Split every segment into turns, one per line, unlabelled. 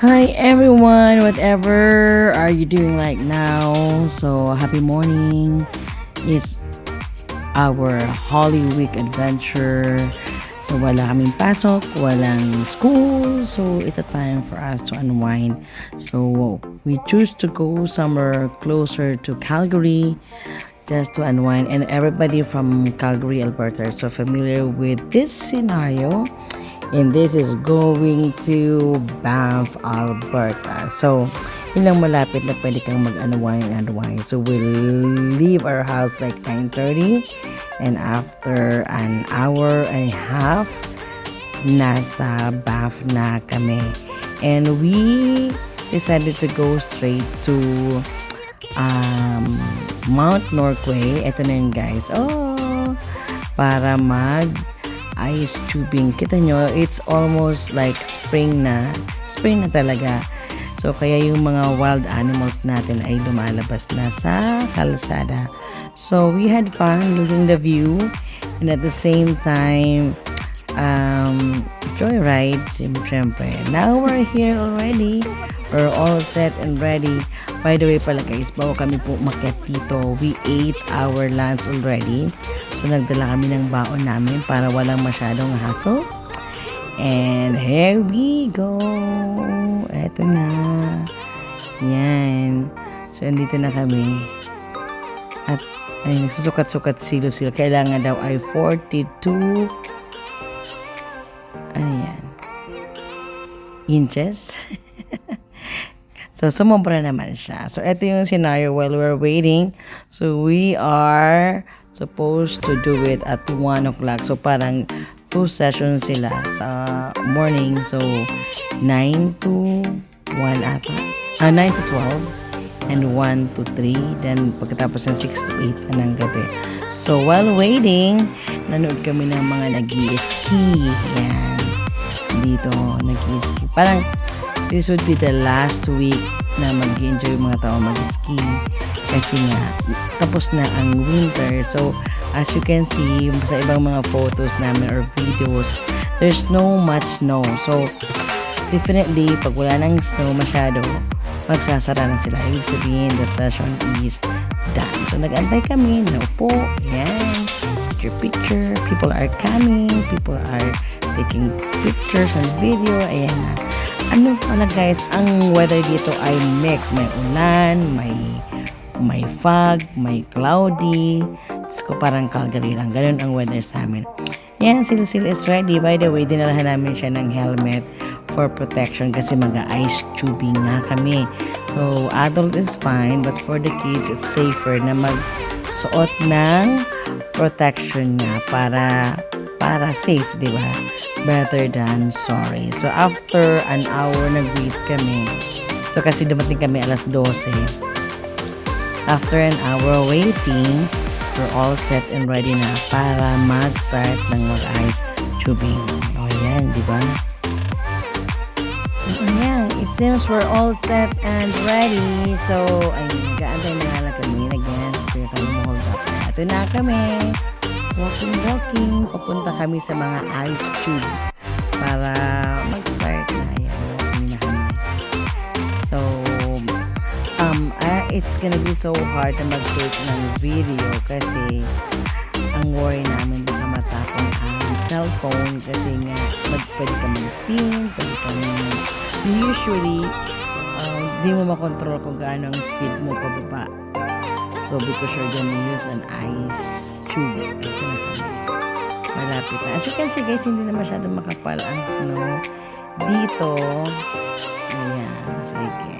Hi everyone, whatever are you doing right now? So happy morning. It's our Holy Week adventure. So wala kaming pasok, walang school. So it's a time for us to unwind. So we choose to go somewhere closer to Calgary just to unwind. And everybody from Calgary, Alberta are so familiar with this scenario. And this is going to Banff, Alberta. So, yun lang malapit na pwede kang mag-unwind. So, we'll leave our house like 9:30. And after an hour and a half, nasa Banff na kami. And we decided to go straight to Mount Norquay. Ito na yun guys. Oh, para ice tubing. Kita nyo, it's almost like spring na talaga. So, kaya yung mga wild animals natin ay lumalabas na sa kalsada. So, we had fun looking the view and at the same time, joyride, siyempre. Now, we're here already. We're all set and ready. By the way pala guys, bago kami po umakyat dito, we ate our lunch already. So, nagdala kami ng baon namin para walang masyadong hassle. And here we go. Eto na. Yan. So, andito na kami. At, ay, nagsusukat-sukat si Lucille. Kailangan daw ay 42 ano yan? Inches. So, sumobra naman siya. So, ito yung scenario while we're waiting. So, we are supposed to do it at 1 o'clock. So, parang 2 sessions sila sa morning. So, 9 to 1 ata. 9 to 12. And 1 to 3. Then, pagkatapos ng 6 to 8 na ng gabi. So, while waiting, nanood kami ng mga nag-i-ski. Yan. Dito, nag-i-ski. Parang, this would be the last week na mag-enjoy mga tao mag-ski kasi nga tapos na ang winter. So as you can see sa ibang mga photos namin or videos, there's no much snow. So definitely pag wala nang snow masyado, magsasara na sila. Ibig sabihin the session is done. So nag-antay kami, naupo, yan, picture, people are coming, people are taking pictures and video, ayan na. Ano pala guys, ang weather dito ay mix. May ulan, may fog, may cloudy. So, parang Calgary lang. Ganun ang weather sa amin. Yan, si Lucille is ready. By the way, dinalahan namin siya ng helmet for protection kasi mag-ice tubing nga kami. So, adult is fine, but for the kids, it's safer na magsuot ng protection niya para safe, di ba? Better than sorry. So, after an hour, nag-wait kami. So, kasi dumating kami alas 12. After an hour waiting, we're all set and ready na para mag-start ng mag-ice tubing. O, yan, di ba? So, ayan. It seems we're all set and ready. So, ayun, nag-aantay na nga lang kami. Again, kaya kami hold up. Ito na kami. Walking, papunta kami sa mga ice tubes para mag-start na. Ayan, na kami. So, it's gonna be so hard na mag-take ng video kasi ang worry namin baka matapon ang cellphone kasi nga pwede ka mag-spin, pwede ka usually, di mo makontrol kung gaano ang speed mo pababa. So, because you're gonna use an ice tube. Ito na kami. Malapit na. As you can see guys, hindi na masyadong makapal ang snow dito. Ayan. Sige.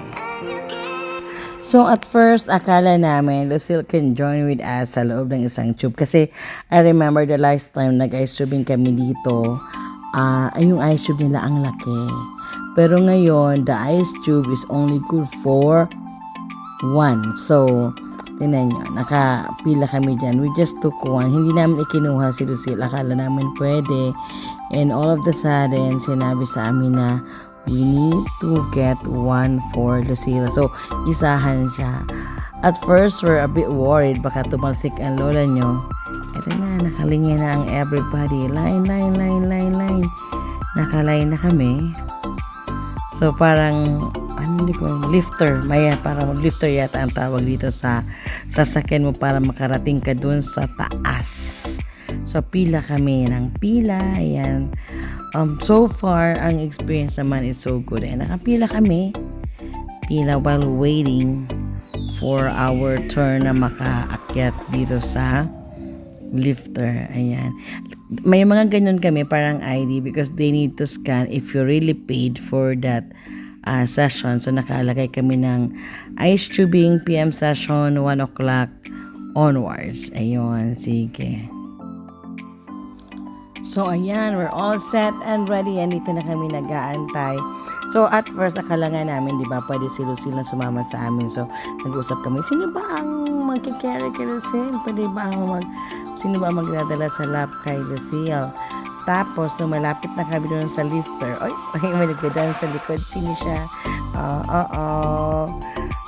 So, at first, akala namin Lucille can join with us sa loob ng isang tube. Kasi, I remember the last time nag-ice tubing kami dito, yung ice tube nila ang laki. Pero ngayon, the ice tube is only good for 1. So, tinan nyo, nakapila kami dyan. We just took 1. Hindi namin ikinuha si Lucille. Akala namin pwede. And all of the sudden, sinabi sa amin na we need to get 1 for Lucille. So, isahan siya. At first, we're a bit worried. Baka tumalsik ang lola nyo. Ito na, nakalinya na ang everybody. Line. Nakaline na kami. So, So parang hindi ko lifter, parang lifter yata ang tawag dito sa sasakyan mo para makarating ka dun sa taas. So pila kami ng pila, ayan. So far ang experience naman is so good. Nakapila kami, pila while waiting for our turn na makaakyat dito sa lifter. Ayan. May mga ganyan kami parang ID because they need to scan if you really paid for that session. So nakalagay kami ng ice tubing PM session 1 o'clock onwards. Ayun, sige. So ayan, we're all set and ready. Andito na kami nag-aantay. So at first akala nga namin, di ba, pwede si Lucille na sumama sa amin. So nag-usap kami, sino ba ang magkikarry kay Lucille? Sino ba magdadala sa lap kay Lucille? Tapos, nung malapit na kami doon sa lifter, may nagdadaan sa likod. Sino siya?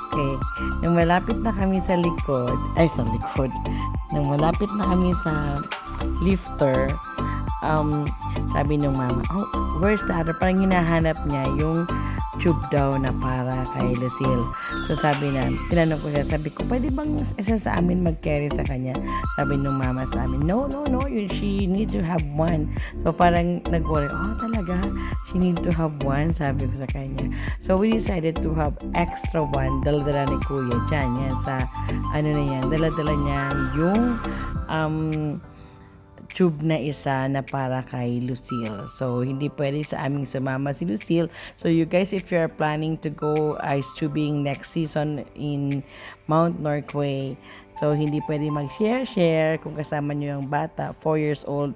Okay. Nung malapit na kami sa likod, nung malapit na kami sa lifter, sabi nung mama, where's the other? Parang hinahanap niya yung tube daw na para kay Lucille. So sabi na, tinanong ko siya, sabi ko, pwede bang isa sa amin mag-carry sa kanya? Sabi nung mama sa amin, no, she need to have one. So parang nag-worry, talaga? She need to have one? Sabi ko sa kanya. So we decided to have extra one, dala-dala ni Kuya dyan, yan sa, dala-dala niya yung, tube na isa na para kay Lucille. So, hindi pwede sa aming sumama si Lucille. So, you guys, if you're planning to go ice tubing next season in Mount Norquay, so, hindi pwede mag-share kung kasama nyo yung bata, 4 years old,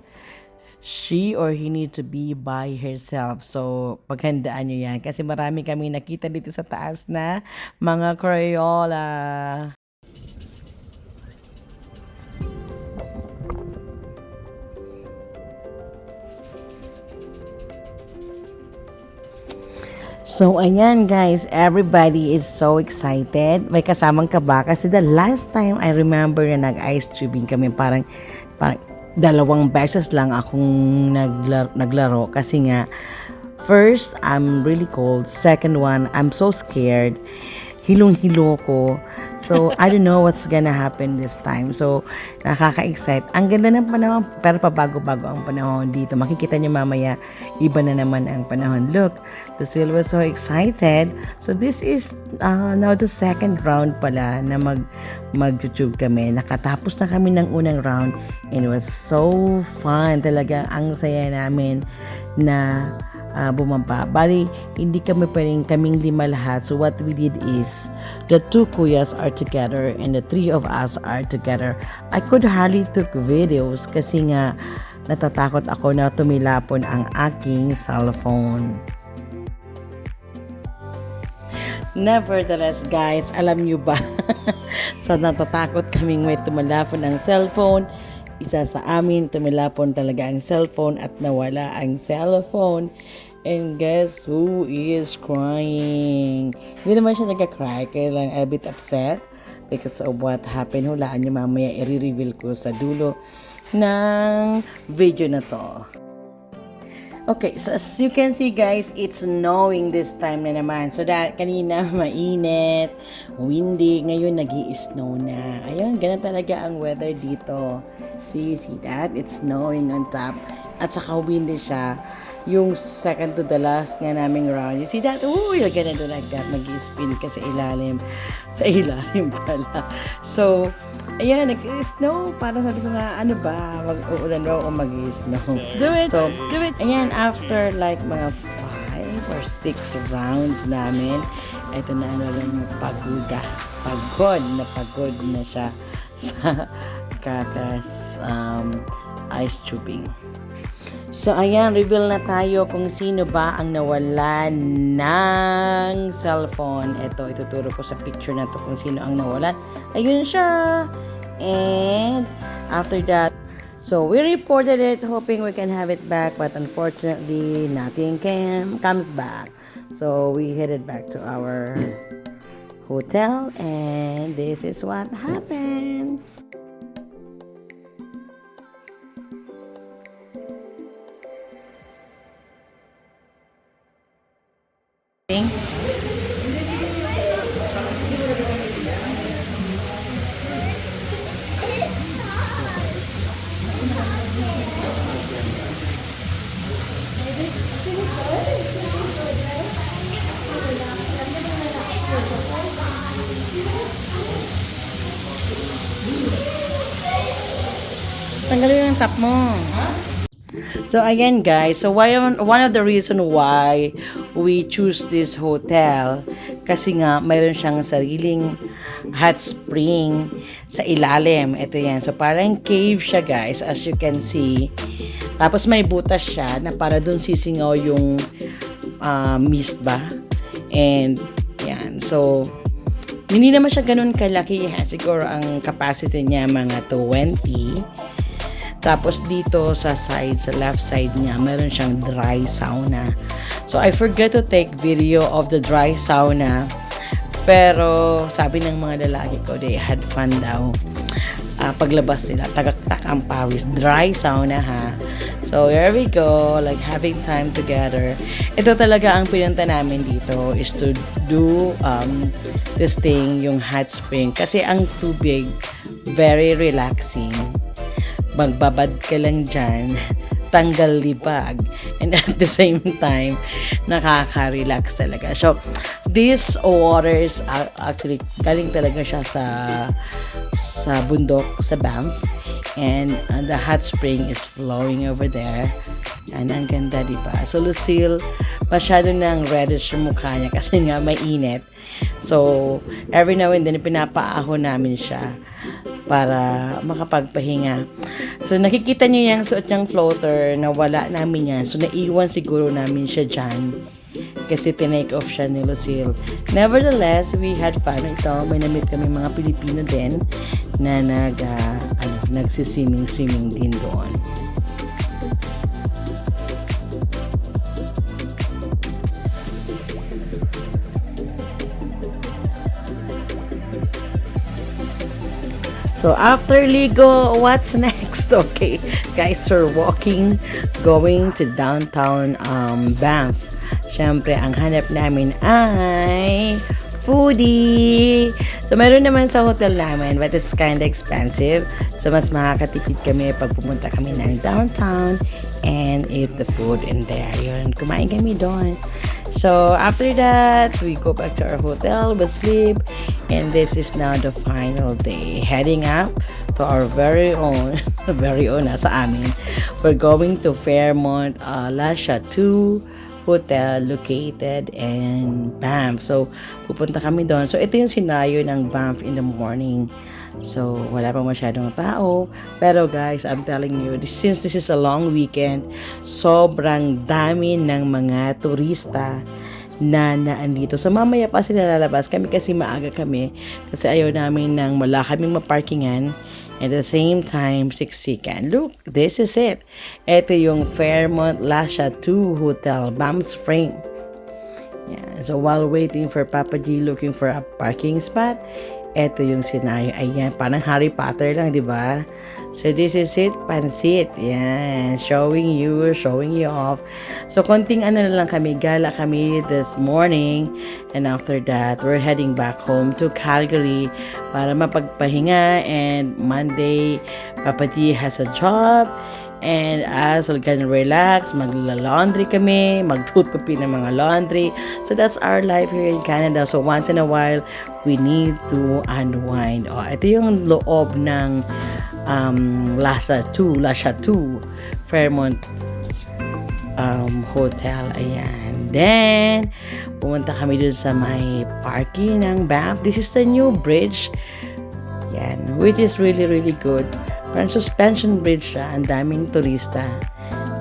she or he need to be by herself. So, paghandaan nyo yan. Kasi marami kami nakita dito sa taas na mga Crayola. So, ayan guys, everybody is so excited. May kasamang kaba kasi the last time I remember na nag-ice tubing kami, parang 2 beses lang akong naglaro kasi nga, first, I'm really cold. Second one, I'm so scared. Hilong-hilo ko. So, I don't know what's gonna happen this time. So, nakaka-excite. Ang ganda ng panahon, pero pabago-bago ang panahon dito. Makikita niyo mamaya, iba na naman ang panahon. Look, Lucille was so excited. So, this is now the second round pala na mag-YouTube kami. Nakatapos na kami ng unang round and it was so fun. Talaga, ang saya namin na bumaba. Bali, hindi kami pwedeng kaming 5 lahat. So what we did is, the 2 kuyas are together and the 3 of us are together. I could hardly took videos kasi nga natatakot ako na tumilapon ang aking cellphone. Nevertheless, guys, alam nyo ba sa natatakot kaming may tumalapon ang cellphone, isa sa amin tumilapon talaga ang cellphone at nawala ang cellphone. And guess who is crying? Hindi naman siya nagka-cry, kaya lang a bit upset because of what happened. Hulaan niyo mamaya, i-reveal ko sa dulo ng video na to. Okay, so as you can see guys, it's snowing this time na naman. So kanina mainit, windy, ngayon nag-i-snow na. Ayun, ganun talaga ang weather dito. See that? It's snowing on top. At saka windy siya. Yung second to the last nga naming round. You see that? Ooh, you're gonna do like that. Mag-spin ka sa ilalim. Sa ilalim pala. So, ayan, nag-snow. Parang sabi ko nga, ano ba? Mag-uulan daw o mag-snow.
Do it!
So,
Do it!
ayan, after like mga 5 or 6 rounds namin, ito na lang pagoda. Pagod na siya sa kakas ice tubing. So, ayan, reveal na tayo kung sino ba ang nawala ng cellphone. Ito, ituturo ko sa picture na to kung sino ang nawalan. Ayun siya. And, after that, so we reported it, hoping we can have it back. But unfortunately, nothing comes back. So, we headed back to our hotel. And this is what happened. Tanggalin yung top mo. So, ayan guys. So, one of the reason why we choose this hotel, kasi nga, mayroon siyang sariling hot spring sa ilalim. Ito yan. So, parang cave siya guys, as you can see. Tapos, may butas siya na para dun sisingaw yung mist ba? And, yan. So, hindi naman siya ganun kalaki. Siguro, ang capacity niya mga 20. Tapos dito sa side, sa left side niya, meron siyang dry sauna. So I forgot to take video of the dry sauna. Pero sabi ng mga lalaki ko, they had fun daw. Paglabas nila, tagaktak ang pawis. Dry sauna ha. So here we go, like having time together. Ito talaga ang pinunta namin dito is to do this thing, yung hot spring. Kasi ang tubig, very relaxing. Magbabad ka lang dyan, tanggal libag, and at the same time, nakaka-relax talaga. So, these waters, actually, galing talaga siya sa bundok, sa Banff, and the hot spring is flowing over there, and ang ganda, diba? So, Lucille, masyado ng reddish yung mukha niya kasi nga may init. So, every now and then, pinapaahon namin siya para makapagpahinga. So, nakikita niyo yung suot niyang floater na wala namin yan. So, naiwan siguro namin siya dyan kasi tinake off siya ni Lucille. Nevertheless, we had fun. Ito, may na-meet kami mga Pilipino din na nagsiswimming din doon. So, after Ligo, what's next? Okay, guys, we're walking, going to downtown Banff. Siyempre, ang hanap namin ay foodie. So, meron naman sa hotel namin, but it's kind of expensive. So, mas makakatipid kami pag pumunta kami ng downtown and eat the food in there. Yun, kumain kami doon. So, after that, we go back to our hotel, we sleep, and this is now the final day. Heading up to our very own, nasa amin. We're going to Fairmont La Chateau Hotel located in Banff. So, pupunta kami doon. So, ito yung scenario ng Banff in the morning. So, wala pang masyadong tao. Pero guys, I'm telling you, since this is a long weekend, sobrang dami ng mga turista na naandito. So, mamaya pa sila lalabas. Kami kasi maaga kami. Kasi ayaw namin nang wala kaming maparkingan. At the same time, siksikan. Look, this is it. Ito yung Fairmont La Chateau Hotel, Banff Spring. Yeah. So, while waiting for Papa G looking for a parking spot, ito yung scenario. Ayan, parang Harry Potter lang, di ba? So, this is it, pansit. Yan, showing you off. So, konting na lang kami, gala kami this morning. And after that, we're heading back home to Calgary para mapagpahinga. And Monday, Papa G has a job. And as we're gonna relax, magla-laundry kami, magtutupi ng mga laundry. So that's our life here in Canada. So once in a while, we need to unwind. Oh, ito yung loob ng La Chateau Fairmont Hotel. Ayan. Then, pumunta kami dun sa may parking ng Banff. This is the new bridge. Yan, which is really, really good. Parang suspension bridge siya. Ang daming turista.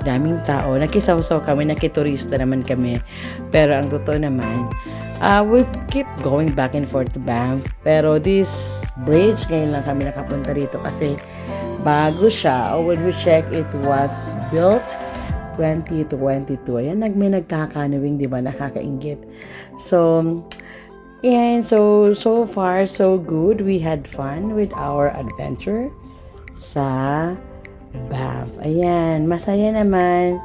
Daming tao. Nakisaw-saw kami. Nakiturista naman kami. Pero ang totoo naman, we keep going back and forth to Banff. Pero this bridge, ngayon lang kami nakapunta rito kasi bago siya. When we check, it was built 2022. Ayan, may nagkakanuwing, di ba? Nakakaingit. So, and so far, so good. We had fun with our adventure sa Banff. Ayan, masaya naman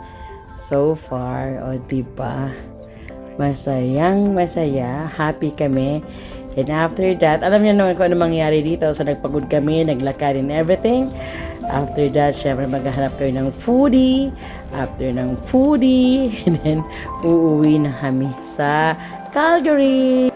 so far. O, diba? Masaya. Happy kami. And after that, alam niyo naman kung ano mangyari dito. So, nagpagod kami, naglakad and everything. After that, syempre maghahanap kayo ng foodie. After ng foodie, and then uuwi na kami sa Calgary.